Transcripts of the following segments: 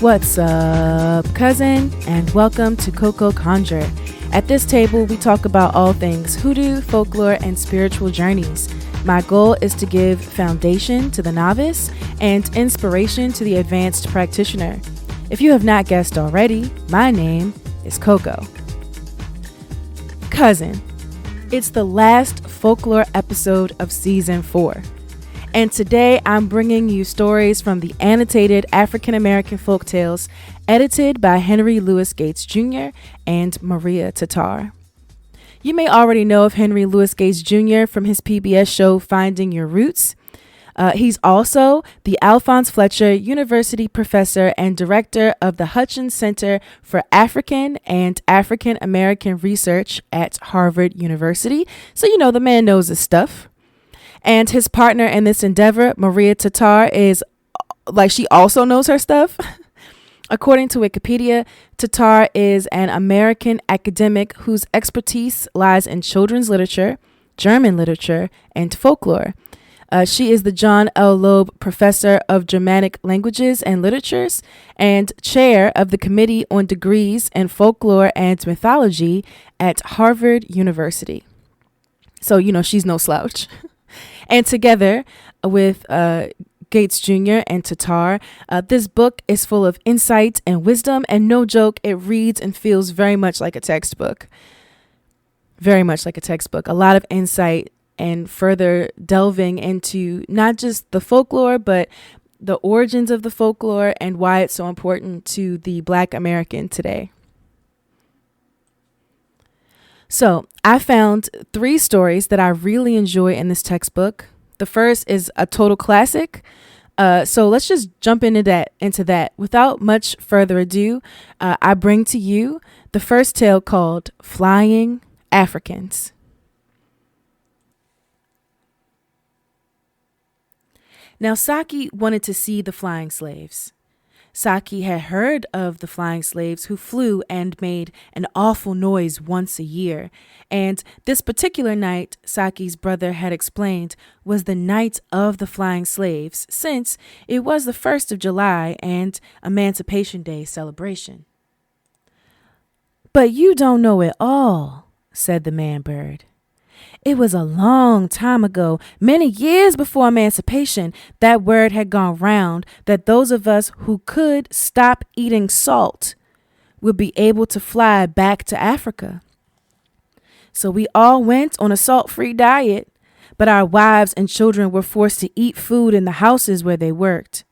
What's up, cousin, and welcome to CoCo Conjure. At this table, we talk about all things hoodoo, folklore, and spiritual journeys. My goal is to give foundation to the novice and inspiration to the advanced practitioner. If you have not guessed already, my name is CoCo. Cousin, it's the last folklore episode of season 4. And today I'm bringing you stories from the Annotated African American Folktales, edited by Henry Louis Gates Jr. and Maria Tatar. You may already know of Henry Louis Gates Jr. from his PBS show Finding Your Roots. He's also the Alphonse Fletcher University Professor and Director of the Hutchins Center for African and African American Research at Harvard University. So, you know, the man knows his stuff. And his partner in this endeavor, Maria Tatar, is like she also knows her stuff. According to Wikipedia, Tatar is an American academic whose expertise lies in children's literature, German literature, and folklore. She is the John L. Loeb Professor of Germanic Languages and Literatures and chair of the Committee on Degrees in Folklore and Mythology at Harvard University. So, you know, she's no slouch. And together with Gates Jr. and Tatar, this book is full of insight and wisdom, and no joke, it reads and feels very much like a textbook. Very much like a textbook. A lot of insight and further delving into not just the folklore, but the origins of the folklore and why it's so important to the Black American today. So I found 3 stories that I really enjoy in this textbook. The first is a total classic. So let's just jump into that. Without much further ado, I bring to you the first tale called Flying Africans. Now, Sjaki wanted to see the flying slaves. Sjaki had heard of the flying slaves who flew and made an awful noise once a year. And this particular night, Sjaki's brother had explained, was the night of the flying slaves, since it was the 1st of July and Emancipation Day celebration. "But you don't know it all," said the man bird. "It was a long time ago, many years before emancipation, that word had gone round that those of us who could stop eating salt would be able to fly back to Africa. So we all went on a salt-free diet, but our wives and children were forced to eat food in the houses where they worked.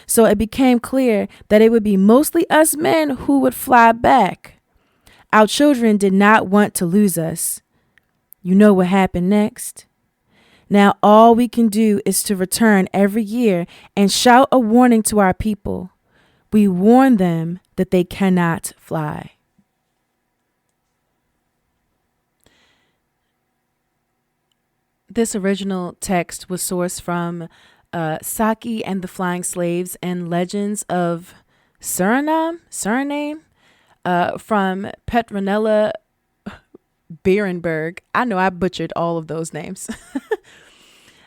So it became clear that it would be mostly us men who would fly back. Our children did not want to lose us. You know what happened next? Now all we can do is to return every year and shout a warning to our people. We warn them that they cannot fly." This original text was sourced from Sjaki and the Flying Slaves and Legends of Suriname, from Petronella Breinburg. I know I butchered all of those names.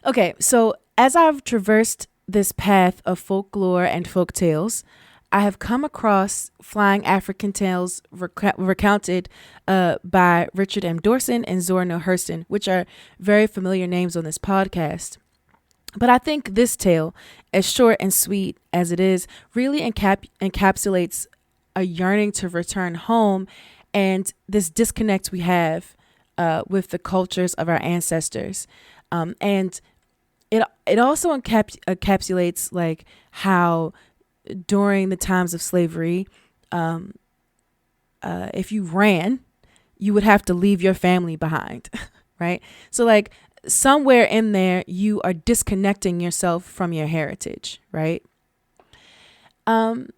Okay, so as I've traversed this path of folklore and folk tales, I have come across flying African tales recounted by Richard M. Dorson and Zora Neal Hurston, which are very familiar names on this podcast. But I think this tale, as short and sweet as it is, really encapsulates a yearning to return home and this disconnect we have with the cultures of our ancestors. And it also encapsulates like how during the times of slavery, if you ran, you would have to leave your family behind, right? So like somewhere in there, you are disconnecting yourself from your heritage, right? I'm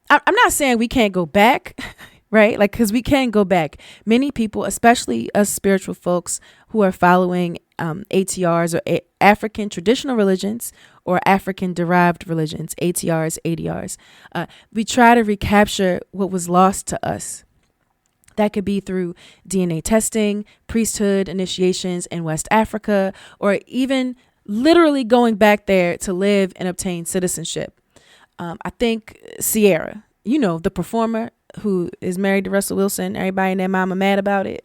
not saying we can't go back, right? Like, because we can go back. Many people, especially us spiritual folks who are following ATRs or African traditional religions or African derived religions, ATRs, ADRs, we try to recapture what was lost to us. That could be through DNA testing, priesthood initiations in West Africa, or even literally going back there to live and obtain citizenship. I think Sierra, the performer who is married to Russell Wilson, everybody and their mama mad about it.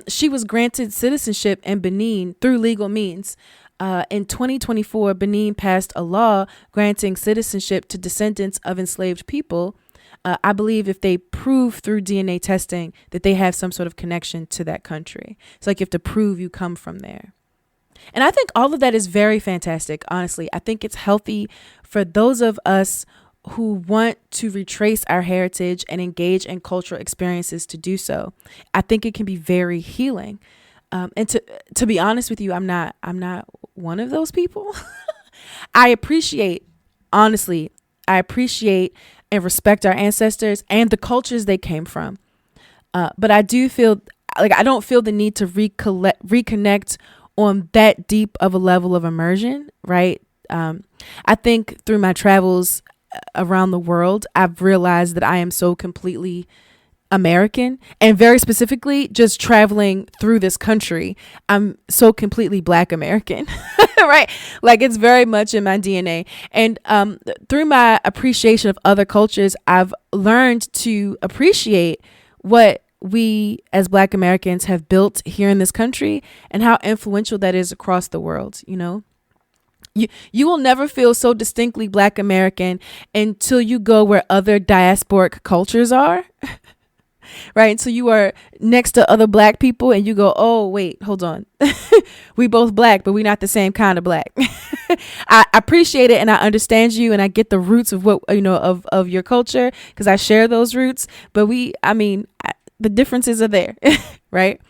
She was granted citizenship in Benin through legal means. In 2024, Benin passed a law granting citizenship to descendants of enslaved people. I believe if they prove through DNA testing that they have some sort of connection to that country. It's like you have to prove you come from there. And I think all of that is very fantastic, honestly. I think it's healthy for those of us who want to retrace our heritage and engage in cultural experiences to do so. I think it can be very healing. And to be honest with you, I'm not one of those people. I appreciate and respect our ancestors and the cultures they came from. But I do feel like I don't feel the need to reconnect on that deep of a level of immersion, right? I think through my travels around the world, I've realized that I am so completely American, and very specifically just traveling through this country, I'm so completely Black American, right? Like it's very much in my DNA. And through my appreciation of other cultures, I've learned to appreciate what we as Black Americans have built here in this country and how influential that is across the world. You will never feel so distinctly Black American until you go where other diasporic cultures are. Right. So you are next to other Black people and you go, oh, wait, hold on. We both Black, but we're not the same kind of Black. I appreciate it and I understand you and I get the roots of what, of your culture because I share those roots. But the differences are there. Right.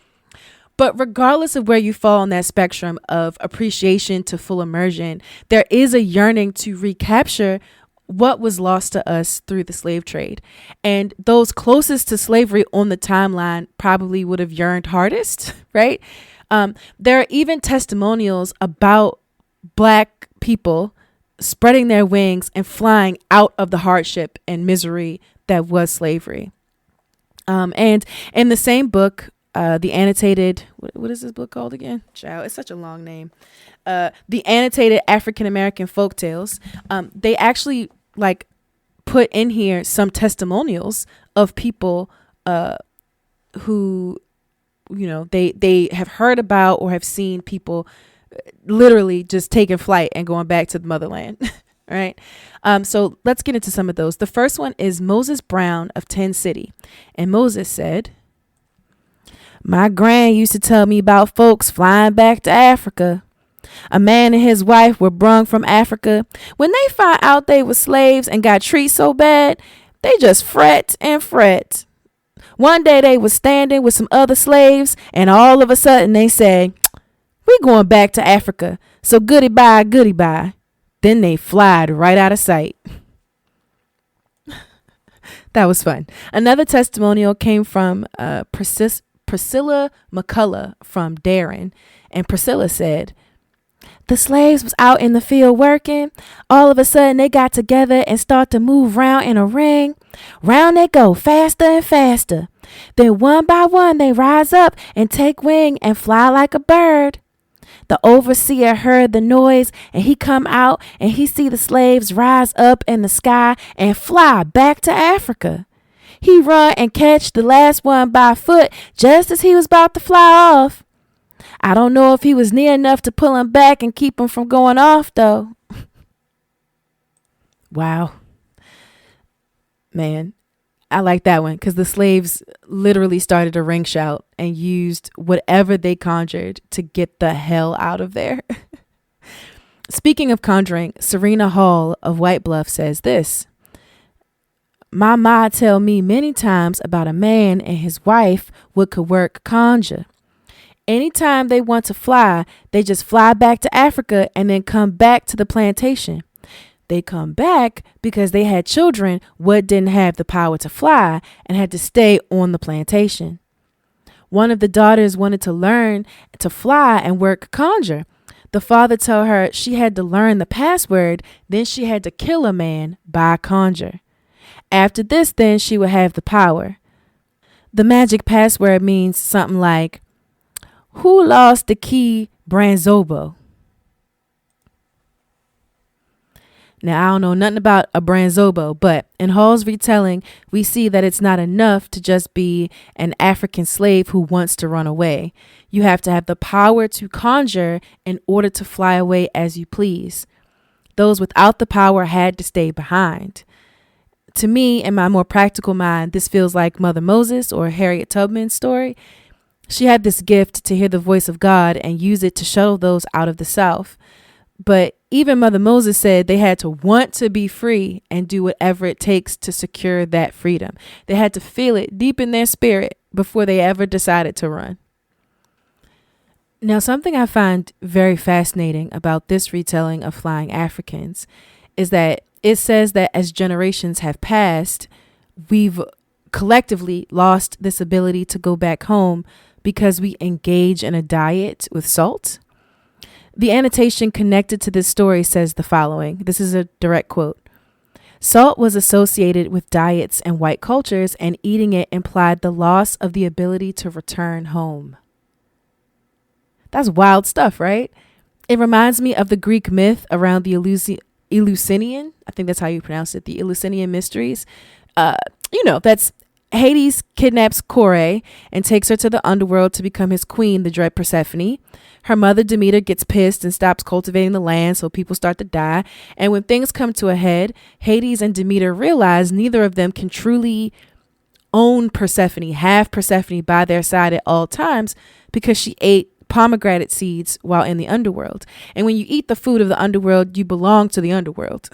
But regardless of where you fall on that spectrum of appreciation to full immersion, there is a yearning to recapture what was lost to us through the slave trade. And those closest to slavery on the timeline probably would have yearned hardest, right? There are even testimonials about Black people spreading their wings and flying out of the hardship and misery that was slavery. And in the same book, the annotated, what is this book called again? Child, it's such a long name. The Annotated African American Folktales. They actually put in here some testimonials of people who, they have heard about or have seen people literally just taking flight and going back to the motherland. Right. So let's get into some of those. The first one is Moses Brown of 10 City. And Moses said, "My gran used to tell me about folks flying back to Africa. A man and his wife were brung from Africa. When they found out they were slaves and got treated so bad, they just fret and fret. One day they was standing with some other slaves and all of a sudden they said, 'We going back to Africa, so goodie bye, goodie bye.' Then they flied right out of sight." That was fun. Another testimonial came from Priscilla McCullough from Darren. And Priscilla said, "The slaves was out in the field working. All of a sudden they got together and start to move round in a ring. Round they go faster and faster. Then one by one they rise up and take wing and fly like a bird. The overseer heard the noise and he come out and he see the slaves rise up in the sky and fly back to Africa. He run and catch the last one by foot just as he was about to fly off. I don't know if he was near enough to pull him back and keep him from going off, though." Wow. Man, I like that one because the slaves literally started a ring shout and used whatever they conjured to get the hell out of there. Speaking of conjuring, Serena Hall of White Bluff says this: "My ma tell me many times about a man and his wife what could work conjure. Anytime they want to fly, they just fly back to Africa and then come back to the plantation. They come back because they had children what didn't have the power to fly and had to stay on the plantation. One of the daughters wanted to learn to fly and work conjure. The father told her she had to learn the password, then she had to kill a man by conjure. After this, then she would have the power. The magic password means something like, 'Who lost the key Branzobo?' Now, I don't know nothing about a Branzobo, but in Hall's retelling, we see that it's not enough to just be an African slave who wants to run away. You have to have the power to conjure in order to fly away as you please. Those without the power had to stay behind. To me, in my more practical mind, this feels like Mother Moses or Harriet Tubman's story. She had this gift to hear the voice of God and use it to shuttle those out of the South. But even Mother Moses said they had to want to be free and do whatever it takes to secure that freedom. They had to feel it deep in their spirit before they ever decided to run. Now, something I find very fascinating about this retelling of Flying Africans is that it says that as generations have passed, we've collectively lost this ability to go back home because we engage in a diet with salt. The annotation connected to this story says the following. This is a direct quote. Salt was associated with diets and white cultures, and eating it implied the loss of the ability to return home. That's wild stuff, right? It reminds me of the Greek myth around the Eleusinian. I think that's how you pronounce it. The Eleusinian mysteries. That's Hades kidnaps Kore and takes her to the underworld to become his queen, the dread Persephone. Her mother, Demeter, gets pissed and stops cultivating the land, so people start to die. And when things come to a head, Hades and Demeter realize neither of them can truly own Persephone, have Persephone by their side at all times, because she ate pomegranate seeds while in the underworld. And when you eat the food of the underworld, you belong to the underworld,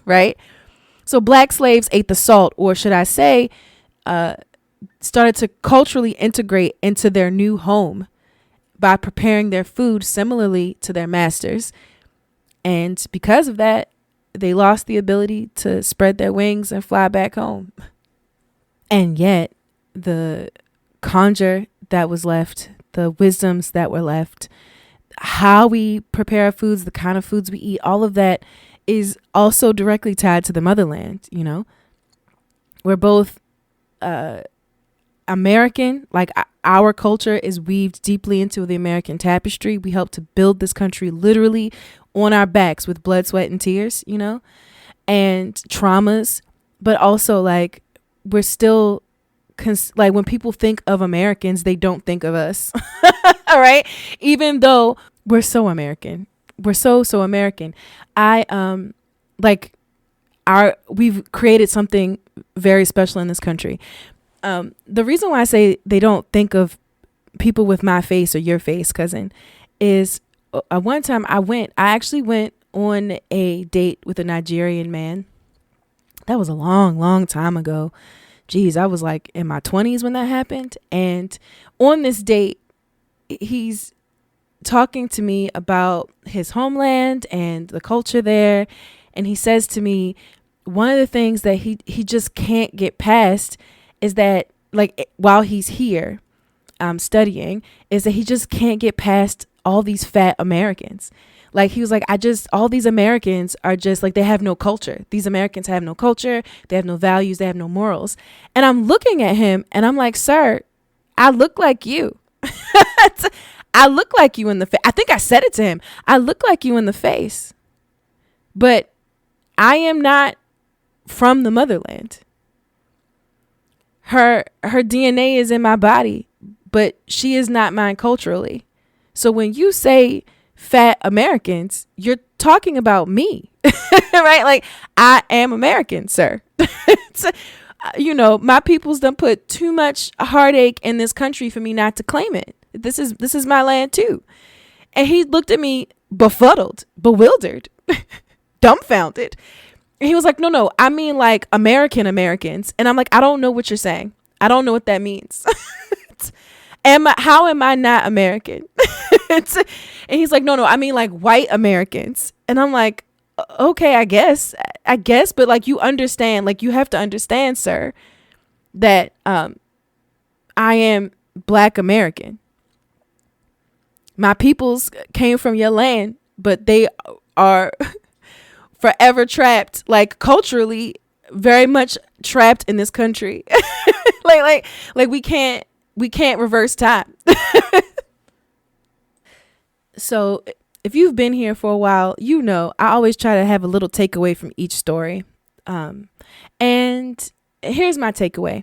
right? So black slaves ate the salt, or should I say, started to culturally integrate into their new home by preparing their food similarly to their masters. And because of that, they lost the ability to spread their wings and fly back home. And yet the conjure that was left, the wisdoms that were left, how we prepare our foods, the kind of foods we eat, all of that is also directly tied to the motherland. We're both American, like our culture is weaved deeply into the American tapestry. We helped to build this country literally on our backs with blood, sweat, and tears, and traumas. But also, like, we're still like, when people think of Americans, they don't think of us. All right. Even though we're so American, we're so American. We've created something very special in this country. The reason why I say they don't think of people with my face or your face, cousin, is one time I actually went on a date with a Nigerian man. That was a long, long time ago. Geez, I was like in my 20s when that happened. And on this date, he's talking to me about his homeland and the culture there. And he says to me, one of the things that he just can't get past is that, like, while he's here studying, is that he just can't get past all these fat Americans. Like, he was like, all these Americans are just like, they have no culture. These Americans have no culture. They have no values. They have no morals. And I'm looking at him and I'm like, sir, I look like you. I look like you in the face. I think I said it to him. I look like you in the face, but I am not from the motherland. Her DNA is in my body, but she is not mine culturally. So when you say fat Americans, you're talking about me, right? Like, I am American, sir. My people's done put too much heartache in this country for me not to claim it. This is my land too. And he looked at me befuddled, bewildered, dumbfounded. He was like, no, I mean, like, Americans. And I'm like, I don't know what you're saying. I don't know what that means. How am I not American? And he's like, no, I mean, like, white Americans. And I'm like, okay, I guess. But, like, you understand, like, you have to understand, sir, that I am Black American. My peoples came from your land, but they are forever trapped, like, culturally very much trapped in this country. like we can't reverse time. So if you've been here for a while, you know I always try to have a little takeaway from each story. And here's my takeaway.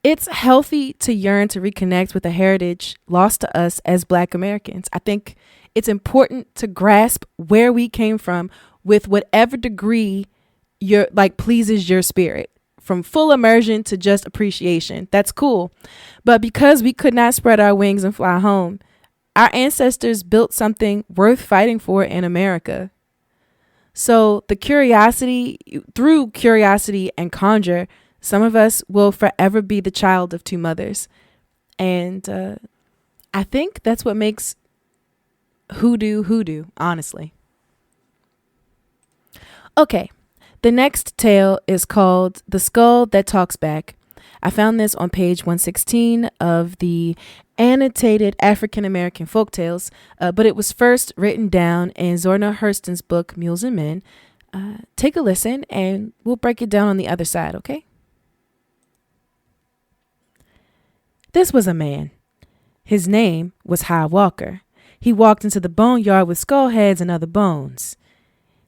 It's healthy to yearn to reconnect with a heritage lost to us as Black Americans. I think it's important to grasp where we came from with whatever degree pleases your spirit, from full immersion to just appreciation. That's cool. But because we could not spread our wings and fly home, our ancestors built something worth fighting for in America. So through curiosity and conjure, some of us will forever be the child of two mothers. And I think that's what makes hoodoo, honestly. Okay, the next tale is called The Skull That Talks Back. I found this on page 116 of the Annotated African American Folktales, but it was first written down in Zora Neal Hurston's book, Mules and Men. Take a listen and we'll break it down on the other side, okay? This was a man. His name was High Walker. He walked into the boneyard with skull heads and other bones.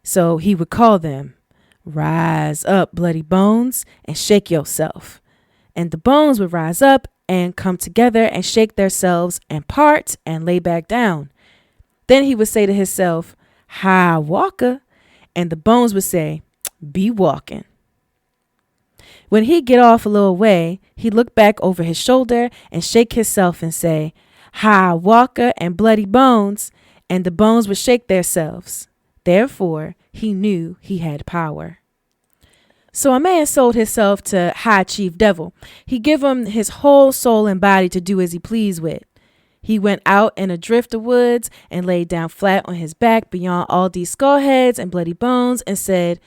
So he would call them, "Rise up, bloody bones, and shake yourself." And the bones would rise up and come together and shake themselves and part and lay back down. Then he would say to himself, "High Walker," and the bones would say, "Be walking." When he'd get off a little way, he'd look back over his shoulder and shake himself and say, "High Walker and bloody bones," and the bones would shake themselves. Therefore, he knew he had power. So a man sold himself to High Chief Devil. He give him his whole soul and body to do as he pleased with. He went out in a drift of woods and laid down flat on his back beyond all these skull heads and bloody bones and said,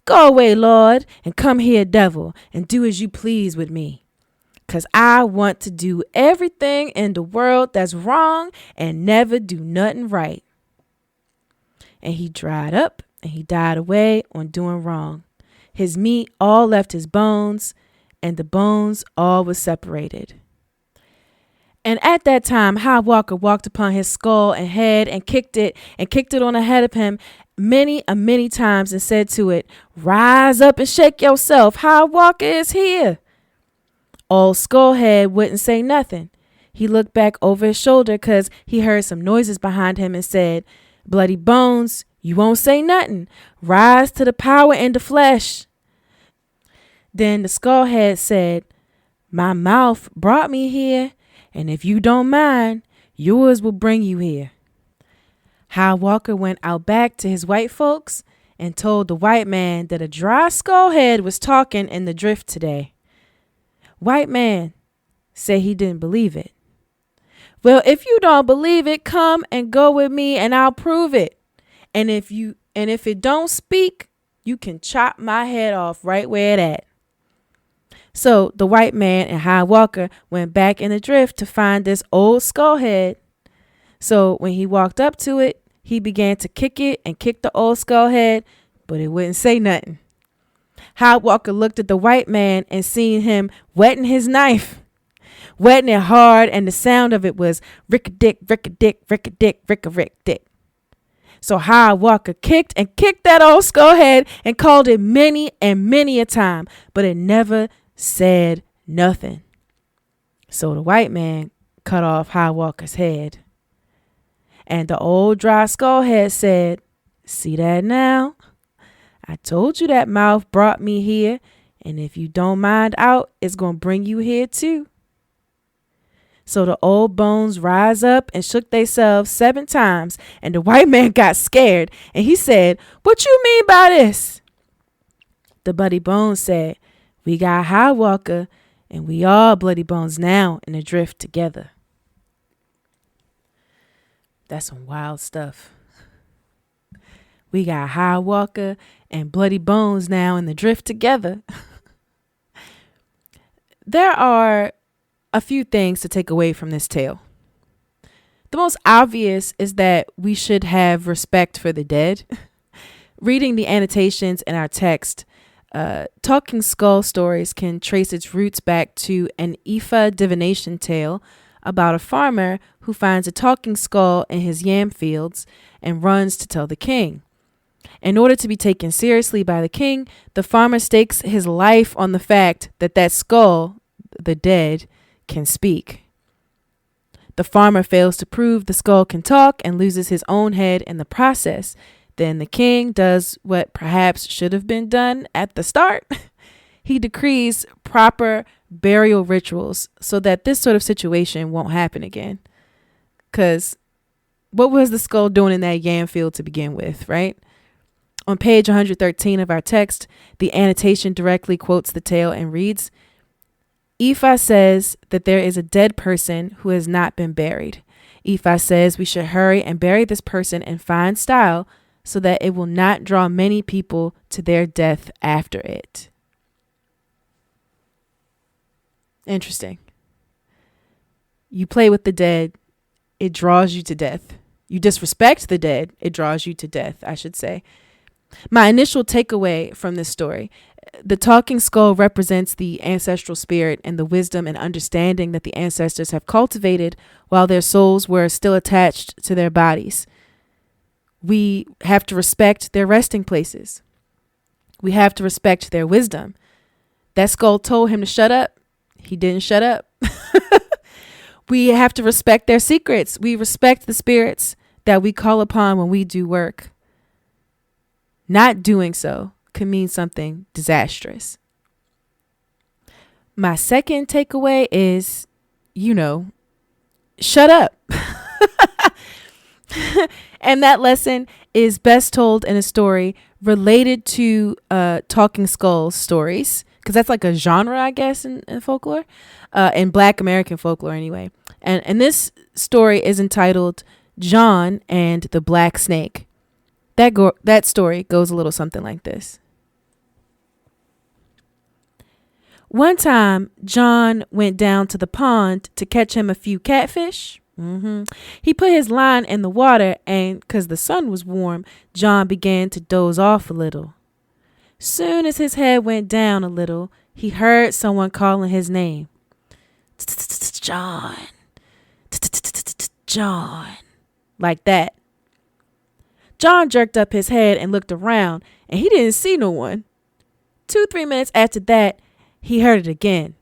"Go away, Lord, and come here, devil, and do as you please with me. 'Cause I want to do everything in the world that's wrong and never do nothing right." And he dried up and he died away on doing wrong. His meat all left his bones, and the bones all was separated. And at that time, High Walker walked upon his skull and head and kicked it on ahead of him many times and said to it, "Rise up and shake yourself. High Walker is here." Old Skullhead wouldn't say nothing. He looked back over his shoulder 'cause he heard some noises behind him and said, "Bloody bones, you won't say nothing. Rise to the power in the flesh." Then the Skullhead said, "My mouth brought me here, and if you don't mind, yours will bring you here." High Walker went out back to his white folks and told the white man that a dry skullhead was talking in the drift today. White man said he didn't believe it. "Well, if you don't believe it, come and go with me and I'll prove it. And if it don't speak, you can chop my head off right where it at." So the white man and High Walker went back in the drift to find this old skullhead. So when he walked up to it, he began to kick it and kick the old skullhead, but it wouldn't say nothing. High Walker looked at the white man and seen him wetting his knife, wetting it hard, and the sound of it was rick-a-dick, rick-a-dick, rick-a-dick, rick-a-rick-dick. So High Walker kicked that old skullhead and called it many a time, but it never said nothing. So the white man cut off High Walker's head. And the old dry skullhead said, "See that now? I told you that mouth brought me here, and if you don't mind out, it's going to bring you here too." So the old bones rise up and shook themselves 7 times, and the white man got scared, and he said, "What you mean by this?" The bloody bones said, "We got High Walker, and we all bloody bones now in the drift together." That's some wild stuff. We got High Walker and bloody bones now in the drift together. There are a few things to take away from this tale. The most obvious is that we should have respect for the dead. Reading the annotations in our text, talking skull stories can trace its roots back to an Ifa divination tale about a farmer who finds a talking skull in his yam fields and runs to tell the king. In order to be taken seriously by the king, the farmer stakes his life on the fact that that skull, the dead, can speak. The farmer fails to prove the skull can talk and loses his own head in the process. Then the king does what perhaps should have been done at the start. He decrees proper burial rituals so that this sort of situation won't happen again. Because what was the skull doing in that yam field to begin with, right? On page 113 of our text, the annotation directly quotes the tale and reads, Ifa says that there is a dead person who has not been buried. Ifa says we should hurry and bury this person in fine style so that it will not draw many people to their death after it. Interesting. You play with the dead, it draws you to death. You disrespect the dead, it draws you to death, I should say. My initial takeaway from this story, the talking skull represents the ancestral spirit and the wisdom and understanding that the ancestors have cultivated while their souls were still attached to their bodies. We have to respect their resting places. We have to respect their wisdom. That skull told him to shut up. He didn't shut up. We have to respect their secrets. We respect the spirits that we call upon when we do work. Not doing so could mean something disastrous. My second takeaway is, shut up. And that lesson is best told in a story related to talking skull stories, because that's like a genre, I guess, in folklore, in Black American folklore anyway. And this story is entitled John and the Blacksnake. That story goes a little something like this. One time, John went down to the pond to catch him a few catfish. He put his line in the water, and because the sun was warm, John began to doze off a little. Soon as his head went down a little, he heard someone calling his name. John. John. Like that. John jerked up his head and looked around, and he didn't see no one. 2-3 minutes after that, he heard it again.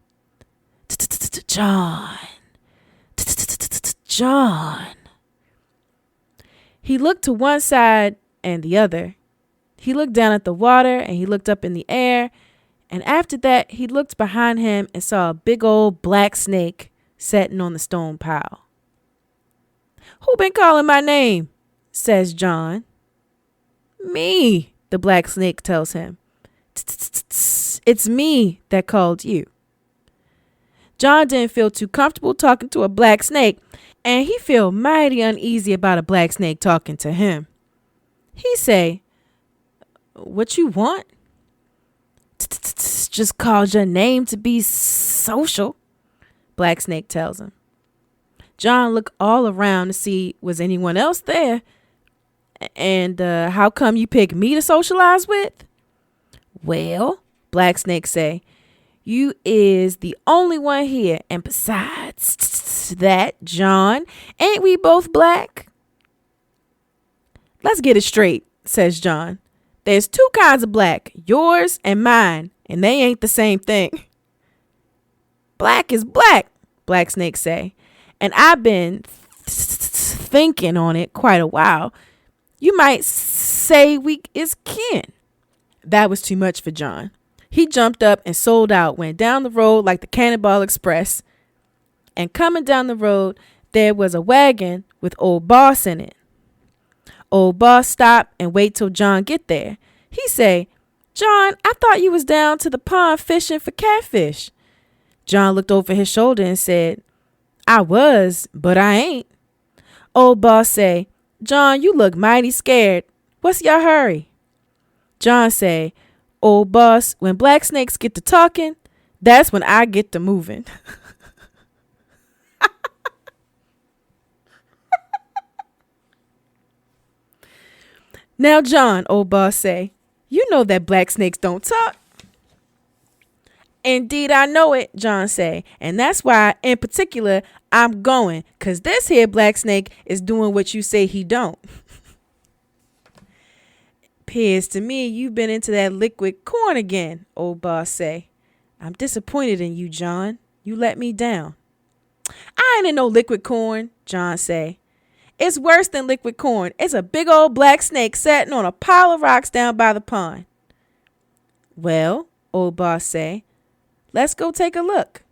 John. John. He looked to one side and the other. He looked down at the water and he looked up in the air. And after that, he looked behind him and saw a big old black snake sitting on the stone pile. Who been calling my name? Says John. Me, the black snake tells him. It's me that called you. John didn't feel too comfortable talking to a black snake, and he felt mighty uneasy about a black snake talking to him. He say, what you want? Just called your name to be social, Black Snake tells him. John looked all around to see was anyone else there. And how come you picked me to socialize with? Well, Black Snake say, you is the only one here. And besides that, John, ain't we both black? Let's get it straight, says John. There's 2 kinds of black, yours and mine, and they ain't the same thing. Black is black, Black Snake say, and I've been thinking on it quite a while. You might say we is kin. That was too much for John. He jumped up and sold out, went down the road like the Cannonball Express. And coming down the road, there was a wagon with Old Boss in it. Old Boss stopped and wait till John get there. He say, John, I thought you was down to the pond fishing for catfish. John looked over his shoulder and said, I was, but I ain't. Old Boss say, John, you look mighty scared. What's your hurry? John say, Old Boss, when black snakes get to talking, that's when I get to moving. Now, John, Old Boss say, you know that black snakes don't talk. Indeed, I know it, John say. And that's why, in particular, I'm going. Because this here Blacksnake is doing what you say he don't. Pears to me you've been into that liquid corn again, old boss say. I'm disappointed in you, John. You let me down. I ain't in no liquid corn, John say. It's worse than liquid corn. It's a big old black snake sitting on a pile of rocks down by the pond. Well, old boss say, let's go take a look.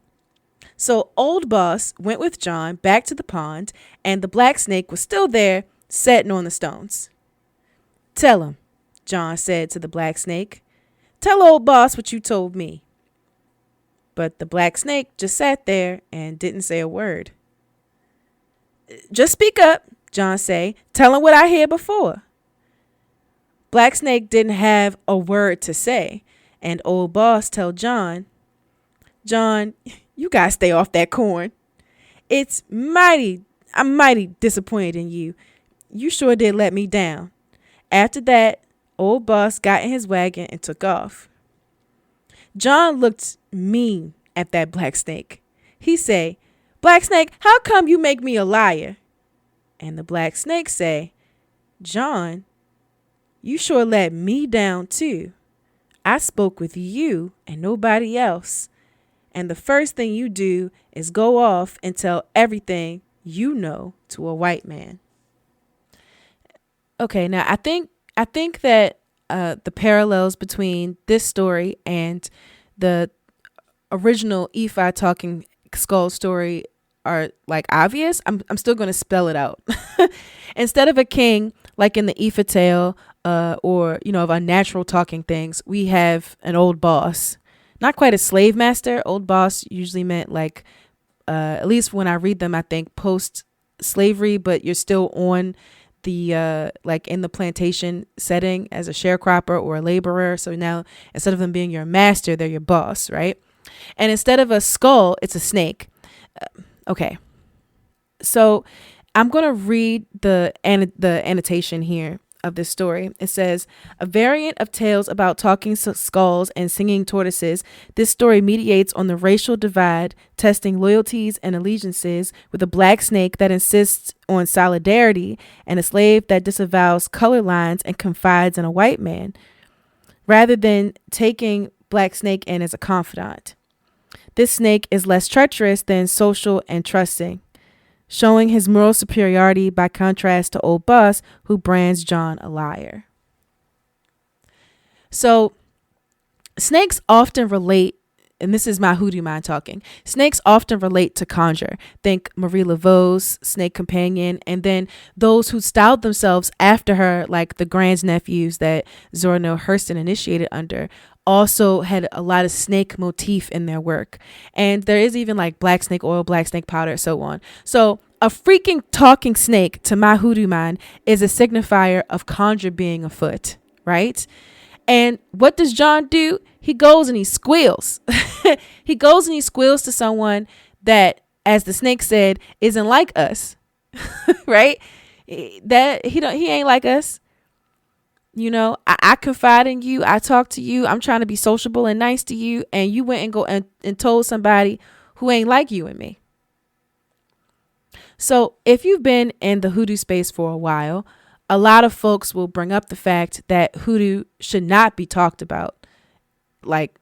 So old boss went with John back to the pond, and the black snake was still there, sitting on the stones. Tell him, John said to the black snake. Tell old boss what you told me. But the black snake just sat there and didn't say a word. Just speak up, John say. Tell him what I heard before. Black Snake didn't have a word to say, and old boss tell John, you gotta stay off that corn. I'm mighty disappointed in you. You sure did let me down. After that, old boss got in his wagon and took off. John looked mean at that Black Snake. He say, Black Snake, how come you make me a liar? And the Black Snake say, John, you sure let me down too. I spoke with you and nobody else. And the first thing you do is go off and tell everything you know to a white man. Okay, now I think that the parallels between this story and the original Ifa talking skull story are like obvious. I'm still going to spell it out. Instead of a king, like in the Ifa tale, or, of unnatural talking things, we have an old boss. Not quite a slave master. Old boss usually meant like, at least when I read them, I think post slavery, but you're still on the, like in the plantation setting as a sharecropper or a laborer. So now instead of them being your master, they're your boss, right? And instead of a skull, it's a snake. Okay. So I'm going to read the annotation here of this story. It says, a variant of tales about talking skulls and singing tortoises, this story mediates on the racial divide, testing loyalties and allegiances with a black snake that insists on solidarity and a slave that disavows color lines and confides in a white man, rather than taking Black Snake in as a confidant. This snake is less treacherous than social and trusting, showing his moral superiority by contrast to old boss, who brands John a liar. So snakes often relate, and this is my hoodoo mind talking, snakes often relate to conjure. Think Marie Laveau's snake companion, and then those who styled themselves after her, like the grandnephews that Zora Neal Hurston initiated under, also had a lot of snake motif in their work. And there is even like black snake oil, black snake powder, so on. So a freaking talking snake, to my hoodoo mind, is a signifier of conjure being afoot, right? And what does John do? He goes and he squeals. He goes and he squeals to someone that, as the snake said, isn't like us, right? That he ain't like us. I confide in you. I talk to you. I'm trying to be sociable and nice to you. And you went and go and told somebody who ain't like you and me. So if you've been in the hoodoo space for a while, a lot of folks will bring up the fact that hoodoo should not be talked about, like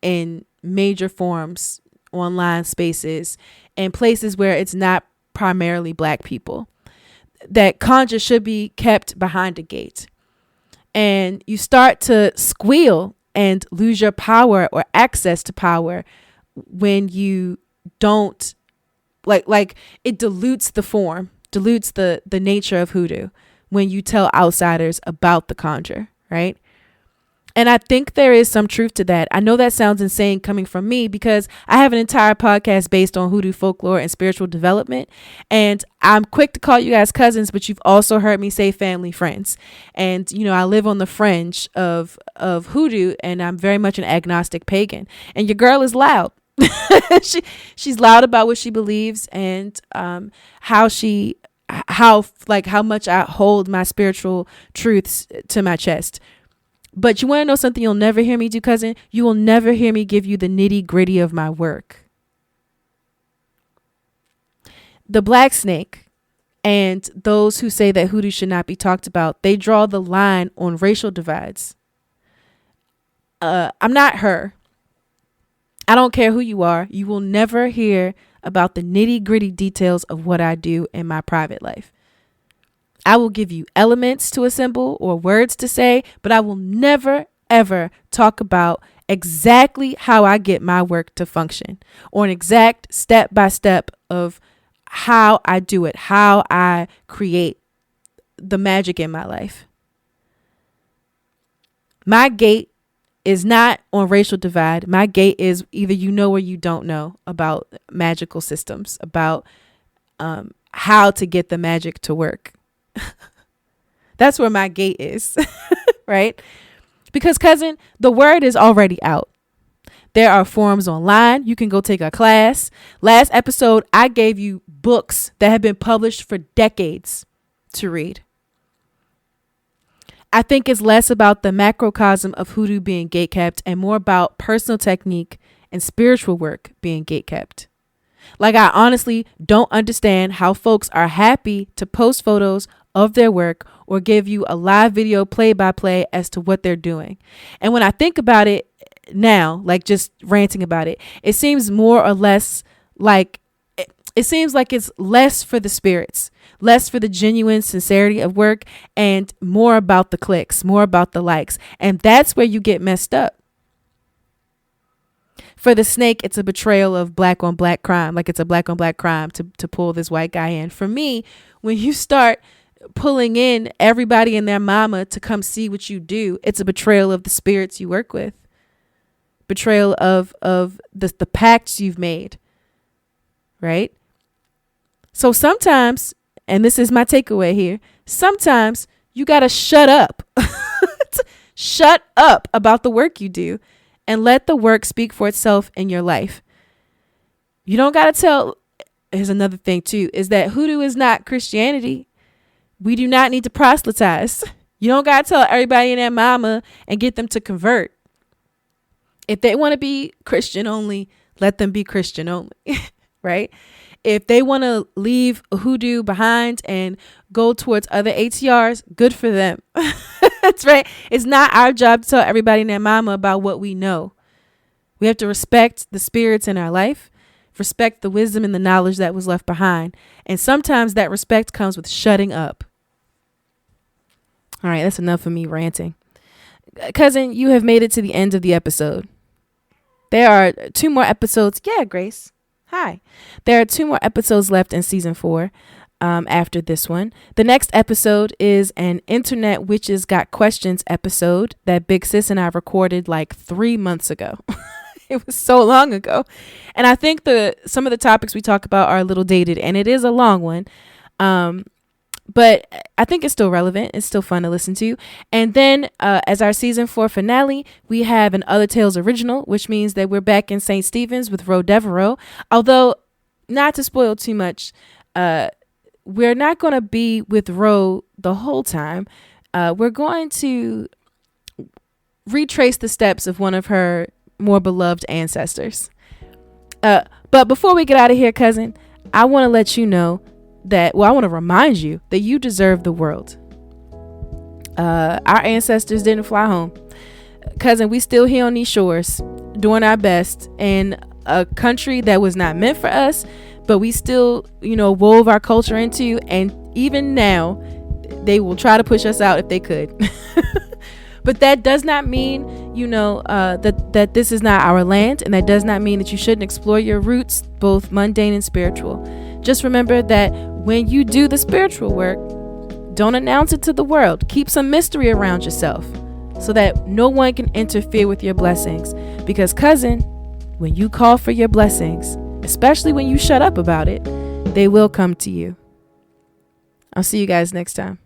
in major forums, online spaces, and places where it's not primarily black people. That conjure should be kept behind a gate. And you start to squeal and lose your power or access to power when you don't, like it dilutes the form, dilutes the nature of hoodoo when you tell outsiders about the conjure, right? And I think there is some truth to that. I know that sounds insane coming from me because I have an entire podcast based on hoodoo folklore and spiritual development. And I'm quick to call you guys cousins, but you've also heard me say family friends. And, I live on the fringe of hoodoo, and I'm very much an agnostic pagan. And your girl is loud. She's loud about what she believes and how much I hold my spiritual truths to my chest. But you want to know something you'll never hear me do, cousin? You will never hear me give you the nitty gritty of my work. The Blacksnake and those who say that hoodoo should not be talked about, they draw the line on racial divides. I'm not her. I don't care who you are. You will never hear about the nitty gritty details of what I do in my private life. I will give you elements to assemble or words to say, but I will never, ever talk about exactly how I get my work to function or an exact step by step of how I do it, how I create the magic in my life. My gate is not on racial divide. My gate is either you know or you don't know about magical systems, about how to get the magic to work. That's where my gate is, right? Because, cousin, the word is already out. There are forums online. You can go take a class. Last episode, I gave you books that have been published for decades to read. I think it's less about the macrocosm of hoodoo being gatekept and more about personal technique and spiritual work being gatekept. Like, I honestly don't understand how folks are happy to post photos of their work or give you a live video play-by-play as to what they're doing. And when I think about it now, like just ranting about it, it seems more or less like it seems like it's less for the spirits, less for the genuine sincerity of work, and more about the clicks, more about the likes. And that's where you get messed up. For the snake, it's a betrayal of black on black crime. Like, it's a black on black crime to pull this white guy in. For me, when you start pulling in everybody and their mama to come see what you do, it's a betrayal of the spirits you work with. Betrayal of the pacts you've made. Right? So sometimes, and this is my takeaway here, sometimes you got to shut up. Shut up about the work you do and let the work speak for itself in your life. You don't got to tell. Here's another thing too, is that hoodoo is not Christianity. We do not need to proselytize. You don't got to tell everybody and their mama and get them to convert. If they want to be Christian only, let them be Christian only. Right? If they want to leave hoodoo behind and go towards other ATRs, good for them. That's right. It's not our job to tell everybody and their mama about what we know. We have to respect the spirits in our life, respect the wisdom and the knowledge that was left behind. And sometimes that respect comes with shutting up. All right, that's enough of me ranting. Cousin, you have made it to the end of the episode. There are 2 more episodes. Yeah, Grace. Hi. There are 2 more episodes left in season 4 after this one. The next episode is an Internet Witches Got Questions episode that Big Sis and I recorded like 3 months ago. It was so long ago. And I think some of the topics we talk about are a little dated, and it is a long one. But I think it's still relevant. It's still fun to listen to. And then as our season 4 finale, we have an Other Tales original, which means that we're back in St. Stephen's with Ro Devereaux. Although, not to spoil too much, we're not going to be with Ro the whole time. We're going to retrace the steps of one of her more beloved ancestors. But before we get out of here, cousin, I want to let you know I want to remind you that you deserve the world. Our ancestors didn't fly home. Cousin, we still here on these shores doing our best in a country that was not meant for us, but we still, wove our culture into, and even now they will try to push us out if they could. But that does not mean, that this is not our land, and that does not mean that you shouldn't explore your roots, both mundane and spiritual. Just remember that when you do the spiritual work, don't announce it to the world. Keep some mystery around yourself so that no one can interfere with your blessings. Because, cousin, when you call for your blessings, especially when you shut up about it, they will come to you. I'll see you guys next time.